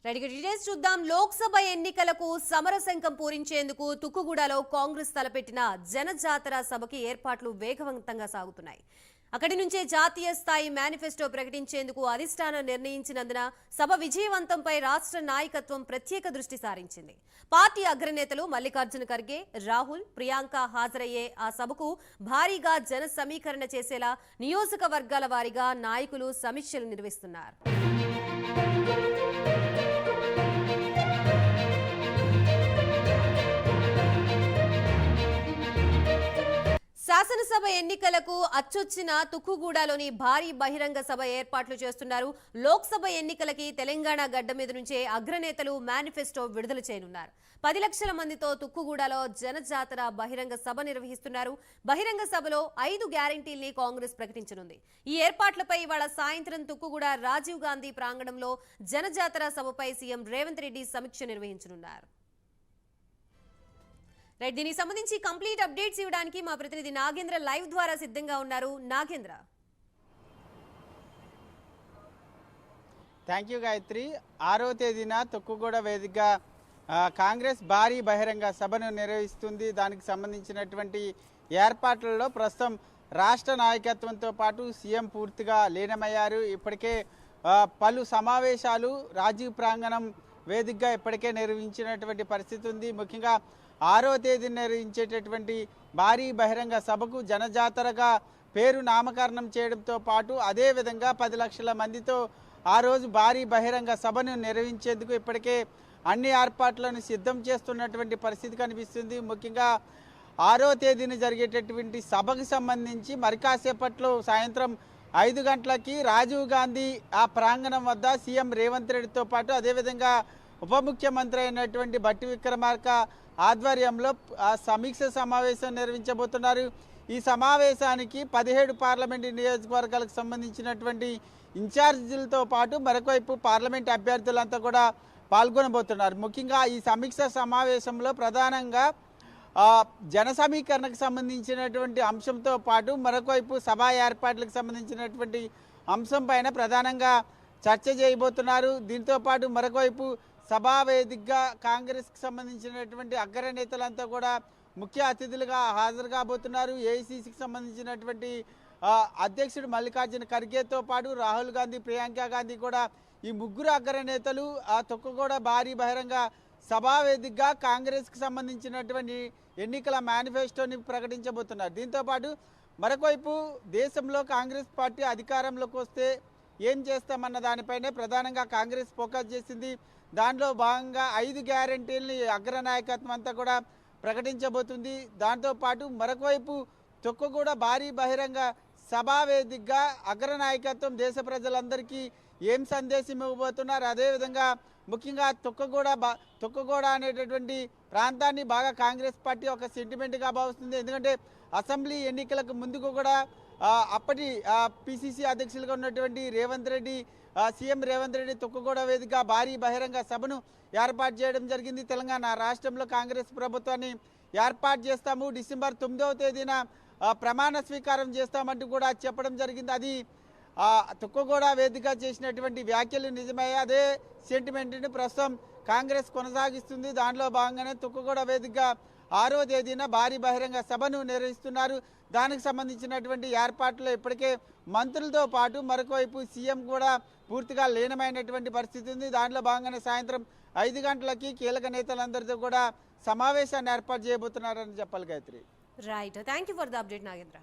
Details చూద్దాం. లోక్సభ ఎన్నికలకు సమరశంఖం పూరించేందుకు తుక్కుగూడలో కాంగ్రెస్ తలపెట్టిన జనజాతర సభకి ఏర్పాట్లు వేగవంతంగా సాగుతున్నాయి. అక్కడి నుంచే జాతీయ స్థాయి మేనిఫెస్టో ప్రకటించేందుకు అధిష్టానం నిర్ణయించినందున సభ విజయవంతంపై రాష్ట్ర నాయకత్వం ప్రత్యేక దృష్టి సారించింది. పార్టీ అగ్రనేతలు మల్లికార్జున ఖర్గే, రాహుల్, ప్రియాంక హాజరయ్యే ఆ సభకు భారీగా జన సమీకరణ చేసేలా నియోజకవర్గాల వారీగా నాయకులు సమీక్షలు నిర్వహిస్తున్నారు. శాసనసభ ఎన్నికలకు అచ్చొచ్చిన తుక్కుగూడలోని భారీ బహిరంగ సభ ఏర్పాట్లు చేస్తున్నారు. లోక్సభ ఎన్నికలకి తెలంగాణ గడ్డ మీద నుంచే అగ్రనేతలు మేనిఫెస్టో విడుదల చేయనున్నారు. 10 లక్షల మందితో తుక్కుగూడలో జనజాతర బహిరంగ సభ నిర్వహిస్తున్నారు. బహిరంగ సభలో 5 గ్యారంటీల్ని కాంగ్రెస్ ప్రకటించనుంది. ఈ ఏర్పాట్లపై ఇవాళ సాయంత్రం తుక్కుగూడ రాజీవ్ గాంధీ ప్రాంగణంలో జనజాతర సభపై సీఎం రేవంత్ రెడ్డి సమీక్ష నిర్వహించనున్నారు. దీనికి సంబంధించి కంప్లీట్ అప్డేట్స్ ఇవ్వడానికి మా ప్రతినిధి నాగేంద్ర లైవ్ ద్వారా సిద్ధంగా ఉన్నారు. Nagendra, thank you Gayatri. 6వ తేదీన తుక్కుగూడ వేదికగా కాంగ్రెస్ భారీ బహిరంగ సభను నిర్వహిస్తుంది. దానికి సంబంధించినటువంటి ఏర్పాట్లలో ప్రస్తుతం రాష్ట్ర నాయకత్వంతో పాటు సీఎం పూర్తిగా లీనమయ్యారు. ఇప్పటికే పలు సమావేశాలు రాజీవ్ ప్రాంగణం వేదికగా ఇప్పటికే నిర్వహించినటువంటి పరిస్థితి ఉంది. ముఖ్యంగా 6వ తేదీ నిర్వహించేటటువంటి భారీ బహిరంగ సభకు జనజాతరగా పేరు నామకరణం చేయడంతో పాటు అదేవిధంగా 10 లక్షల మందితో ఆ రోజు భారీ బహిరంగ సభను నిర్వహించేందుకు ఇప్పటికే అన్ని ఏర్పాట్లను సిద్ధం చేస్తున్నటువంటి పరిస్థితి కనిపిస్తుంది. ముఖ్యంగా 6వ తేదీన జరిగేటటువంటి సభకు సంబంధించి మరి కాసేపట్లో సాయంత్రం 5 గంటలకి రాజీవ్ గాంధీ ఆ ప్రాంగణం వద్ద సీఎం రేవంత్ రెడ్డితో పాటు అదేవిధంగా ఉప ముఖ్యమంత్రి అయినటువంటి బట్టి విక్రమార్క ఆధ్వర్యంలో సమీక్ష సమావేశం నిర్వహించబోతున్నారు. ఈ సమావేశానికి 17 పార్లమెంటు నియోజకవర్గాలకు సంబంధించినటువంటి ఇన్ఛార్జీలతో పాటు మరొకవైపు పార్లమెంట్ అభ్యర్థులంతా కూడా పాల్గొనబోతున్నారు. ముఖ్యంగా ఈ సమీక్ష సమావేశంలో ప్రధానంగా జన సమీకరణకు సంబంధించినటువంటి అంశంతో పాటు మరొకవైపు సభా ఏర్పాట్లకు సంబంధించినటువంటి అంశం పైన ప్రధానంగా చర్చ చేయబోతున్నారు. దీంతో పాటు మరొకవైపు సభా వేదికగా కాంగ్రెస్కి సంబంధించినటువంటి అగ్రనేతలంతా కూడా ముఖ్య అతిథులుగా హాజరు కాబోతున్నారు. ఏఐసీసీకి సంబంధించినటువంటి అధ్యక్షుడు మల్లికార్జున ఖర్గేతో పాటు రాహుల్ గాంధీ, ప్రియాంక గాంధీ కూడా ఈ ముగ్గురు అగ్రనేతలు తుక్కుగూడ భారీ బహిరంగ సభా వేదికగా కాంగ్రెస్కి సంబంధించినటువంటి ఎన్నికల మేనిఫెస్టోని ప్రకటించబోతున్నారు. దీంతోపాటు మరొకవైపు దేశంలో కాంగ్రెస్ పార్టీ అధికారంలోకి వస్తే ఏం చేస్తామన్న దానిపైనే ప్రధానంగా కాంగ్రెస్ ఫోకస్ చేసింది. దాంట్లో భాగంగా 5 గ్యారంటీలని అగ్రనాయకత్వం అంతా కూడా ప్రకటించబోతుంది. దాంతోపాటు మరొకవైపు తుక్కుగూడ భారీ బహిరంగ సభా వేదికగా అగ్రనాయకత్వం దేశ ప్రజలందరికీ ఏం సందేశం ఇవ్వబోతున్నారు, అదేవిధంగా ముఖ్యంగా తుక్కుగూడ అనేటటువంటి ప్రాంతాన్ని బాగా కాంగ్రెస్ పార్టీ ఒక సెంటిమెంట్గా భావిస్తుంది. ఎందుకంటే అసెంబ్లీ ఎన్నికలకు ముందుకు కూడా అప్పటి పిసిసి అధ్యక్షులుగా ఉన్నటువంటి సీఎం రేవంత్ రెడ్డి తుక్కుగూడ వేదికగా భారీ బహిరంగ సభను ఏర్పాటు చేయడం జరిగింది. తెలంగాణ రాష్ట్రంలో కాంగ్రెస్ ప్రభుత్వాన్ని ఏర్పాటు చేస్తాము, డిసెంబర్ 9వ తేదీన ప్రమాణ స్వీకారం చేస్తామంటూ కూడా చెప్పడం జరిగింది. అది తుక్కుగూడ వేదిక చేసినటువంటి వ్యాఖ్యలు నిజమయ్యే అదే సెంటిమెంట్ని ప్రస్తుతం కాంగ్రెస్ కొనసాగిస్తుంది. దానిలో భాగంగానే తుక్కుగూడ వేదికగా 6వ తేదీన భారీ బహిరంగ సభను నిర్వహిస్తున్నారు. దానికి సంబంధించినటువంటి ఏర్పాట్లు ఇప్పటికే మంత్రులతో పాటు మరొకవైపు సీఎం కూడా పూర్తిగా లీనమైనటువంటి పరిస్థితి ఉంది. దాంట్లో భాగంగానే సాయంత్రం 5 గంటలకి కీలక నేతలందరితో కూడా సమావేశాన్ని ఏర్పాటు చేయబోతున్నారని చెప్పాలి Gayatri. Right, thank you for the update Nagendra.